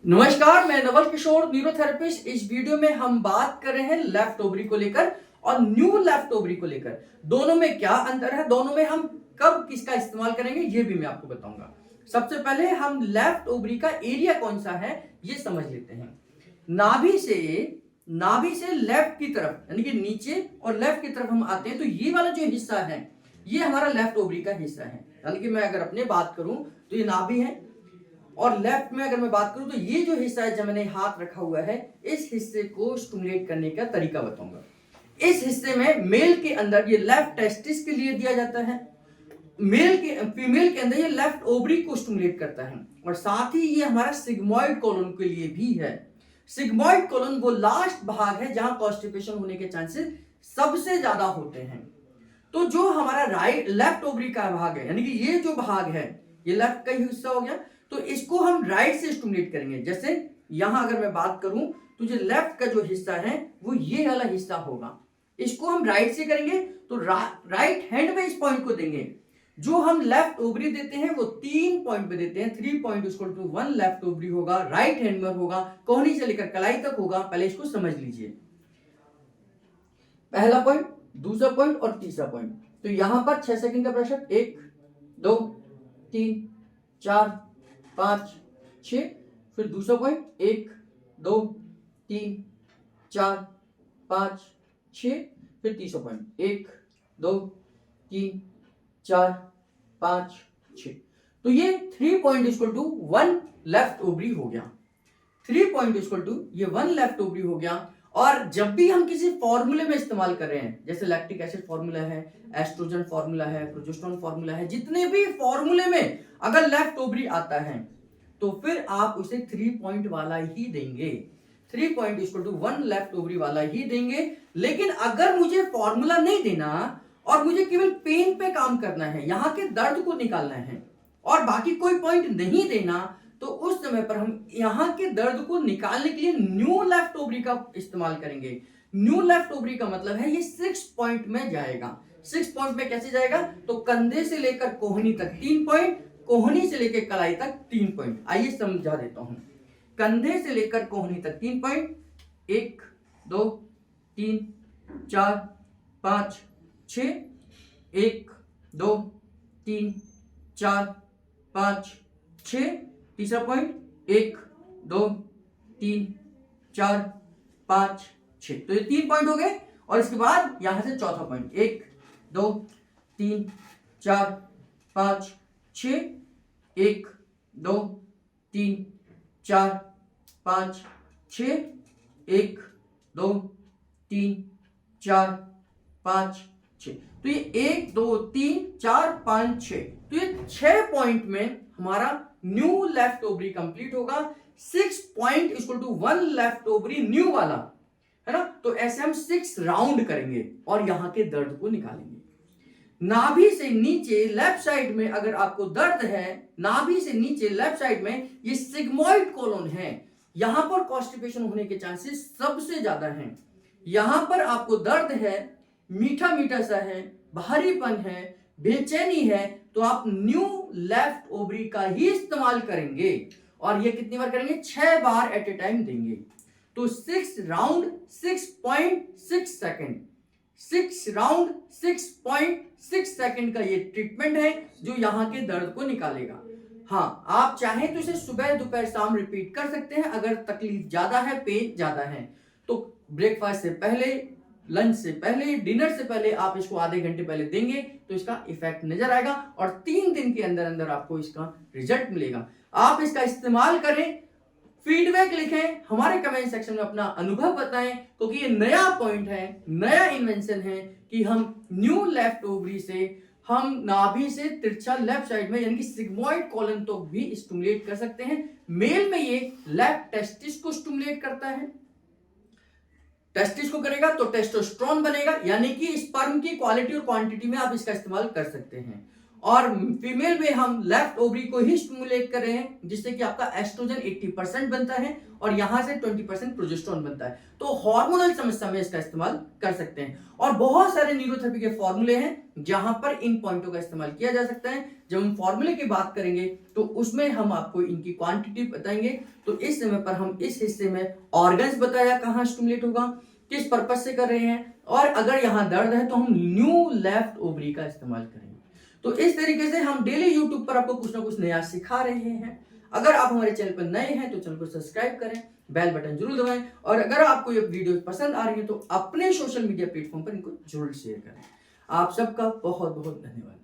नमस्कार, मैं नवल किशोर न्यूरोथेरेपिस्ट। इस वीडियो में हम बात कर रहे हैं लेफ्ट ओवरी को लेकर और न्यू लेफ्ट ओवरी को लेकर। दोनों में क्या अंतर है, दोनों में हम कब किसका इस्तेमाल करेंगे, ये भी मैं आपको बताऊंगा। सबसे पहले हम लेफ्ट ओवरी का एरिया कौन सा है ये समझ लेते हैं। नाभि से लेफ्ट की तरफ यानी कि नीचे और लेफ्ट की तरफ हम आते हैं तो ये वाला जो हिस्सा है ये हमारा लेफ्ट ओवरी का हिस्सा है। यानी कि मैं अगर अपने बात करूं तो ये नाभि है और लेफ्ट में अगर मैं बात करूं तो ये जो हिस्सा है जब मैंने हाथ रखा हुआ है इस हिस्से को स्टिमुलेट करने का तरीका बताऊंगा। इस हिस्से में मेल के अंदर ये लेफ्ट टेस्टिस के लिए दिया जाता है, फीमेल के अंदर ये लेफ्ट ओवरी को स्टिमुलेट करता है और साथ ही ये हमारा सिग्मॉइड कोलन के लिए भी है। सिग्मॉइड कोलन वो लास्ट भाग है जहां कॉन्स्टिपेशन होने के चांसेस सबसे ज्यादा होते हैं। तो जो हमारा लेफ्ट ओवरी का भाग है यानी कि ये जो भाग है ये लेफ्ट का ही हिस्सा हो गया, तो इसको हम राइट से स्टिमुलेट करेंगे। जैसे यहां अगर मैं बात करूं तो जो लेफ्ट का जो हिस्सा है वो ये वाला हिस्सा होगा, इसको हम राइट से करेंगे तो राइट हैंड में इस पॉइंट को देंगे। जो हम लेफ्ट ओवरी देते हैं वो 3 पॉइंट पे देते हैं। 3 point equal to 1 left ovary होगा, राइट हैंड में होगा, कोहनी से लेकर कलाई तक होगा। पहले इसको समझ लीजिए, पहला पॉइंट, दूसरा पॉइंट और तीसरा पॉइंट। तो यहां पर 6 सेकंड का प्रेशर, 1 2 3 4 5 6। फिर दूसरा पॉइंट 1 2 3 4 5 6। फिर तीसरा पॉइंट 1 2 3 4 5 6। तो ये 3 point equal to 1 left ovary हो गया। 3 पॉइंट इक्वल टू ये 1 लेफ्ट ओवरी हो गया। और जब भी हम किसी फॉर्मूले में इस्तेमाल कर रहे हैं, जैसे लैक्टिक एसिड फॉर्मूला है, एस्ट्रोजन फॉर्मूला है, प्रोजेस्टेरोन फॉर्मूला है, जितने भी फॉर्मूले में अगर लेफ्ट ओवरी आता है तो फिर आप उसे 3 पॉइंट वाला ही देंगे। 3 point equal to 1 left ovary वाला ही देंगे। लेकिन अगर मुझे फॉर्मूला नहीं देना और मुझे केवल पेन पे काम करना है, यहां के दर्द को निकालना है और बाकी कोई पॉइंट नहीं देना, तो उस समय पर हम यहां के दर्द को निकालने के लिए न्यू लेफ्ट ओवरी का इस्तेमाल करेंगे। न्यू लेफ्ट ओवरी का मतलब है ये 6 पॉइंट में जाएगा। 6 पॉइंट में कैसे जाएगा, तो कंधे से लेकर कोहनी तक 3 पॉइंट, कोहनी से लेकर कलाई तक 3 पॉइंट। आइए समझा देता हूं। कंधे से लेकर कोहनी तक 3 पॉइंट, 1 2 3 4 5 6, 1 2 3 4 5 6। तीसरा पॉइंट 1 2 3 4 5 6। तो ये 3 पॉइंट हो गए। और इसके बाद यहां से चौथा पॉइंट 1 2 3 4 5 6, 1 2 3 4 5 6, 1 2 3 4 5 6। तो ये 1 2 3 4 5 6, तो ये 6 पॉइंट में हमारा न्यू लेफ्ट ओवरी कंप्लीट होगा। 6 point equal to 1 left ovary new वाला है ना। तो ऐसे हम 6 राउंड करेंगे और यहां के दर्द को निकालेंगे। नाभि से नीचे लेफ्ट साइड में अगर आपको दर्द है, नाभि से नीचे लेफ्ट साइड में ये सिग्मॉइड कोलन है, यहां पर कॉन्स्टिपेशन होने के चांसेस सबसे ज्यादा हैं। यहां पर आपको दर्द है, मीठा मीठा सा है, भारीपन है, बेचैनी है, तो आप न्यू लेफ्ट ओवरी का ही इस्तेमाल करेंगे। और ये कितनी बार करेंगे, 6 बार एट ए टाइम देंगे। तो 6 राउंड 6.6 सेकेंड, 6 राउंड 6.6 सेकेंड का ये ट्रीटमेंट है जो यहां के दर्द को निकालेगा। हाँ, आप चाहें तो इसे सुबह दोपहर शाम रिपीट कर सकते हैं। अगर तकलीफ ज्यादा है, पेन ज्यादा है, तो ब्रेकफास्ट से पहले, लंच से पहले, डिनर से पहले आप इसको आधे घंटे पहले देंगे तो इसका इफेक्ट नजर आएगा और 3 दिन के अंदर अंदर आपको इसका रिजल्ट मिलेगा। आप इसका इस्तेमाल करें, फीडबैक लिखें, हमारे कमेंट सेक्शन में अपना अनुभव बताएं, क्योंकि ये नया पॉइंट है, नया इन्वेंशन है कि हम न्यू लेफ्ट ओवरी से हम नाभि से तिरछा लेफ्ट साइड में यानी कि सिग्मॉइड कॉलन तो भी स्टिमुलेट कर सकते हैं। मेल में ये लेफ्ट टेस्टिस को स्टिमुलेट करता है। टेस्टिस को करेगा तो टेस्टोस्टेरोन बनेगा, यानी कि स्पर्म की क्वालिटी और क्वांटिटी में आप इसका इस्तेमाल कर सकते हैं। और फीमेल में हम लेफ्ट ओवरी को ही स्टिमुलेट कर रहे हैं, जिससे कि आपका एस्ट्रोजन 80% बनता है और यहां से 20% प्रोजेस्टेरोन बनता है। तो हार्मोनल समस्या में इसका इस्तेमाल कर सकते हैं। और बहुत सारे न्यूरोथेरेपी के फॉर्मूले हैं जहां पर इन पॉइंटों का इस्तेमाल किया जा सकता है। जब हम फॉर्मूले की बात करेंगे तो उसमें हम आपको इनकी क्वांटिटी बताएंगे। तो इस समय पर हम इस हिस्से में ऑर्गन्स बताया कहां स्टिमुलेट होगा, किस पर्पज से कर रहे हैं, और अगर यहां दर्द है तो हम न्यू लेफ्ट ओवरी का इस्तेमाल करेंगे। तो इस तरीके से हम डेली यूट्यूब पर आपको कुछ ना कुछ नया सिखा रहे हैं। अगर आप हमारे चैनल पर नए हैं तो चैनल को सब्सक्राइब करें, बेल बटन जरूर दबाएं, और अगर आपको ये वीडियो पसंद आ रही है तो अपने सोशल मीडिया प्लेटफॉर्म पर इनको जरूर शेयर करें। आप सबका बहुत बहुत धन्यवाद।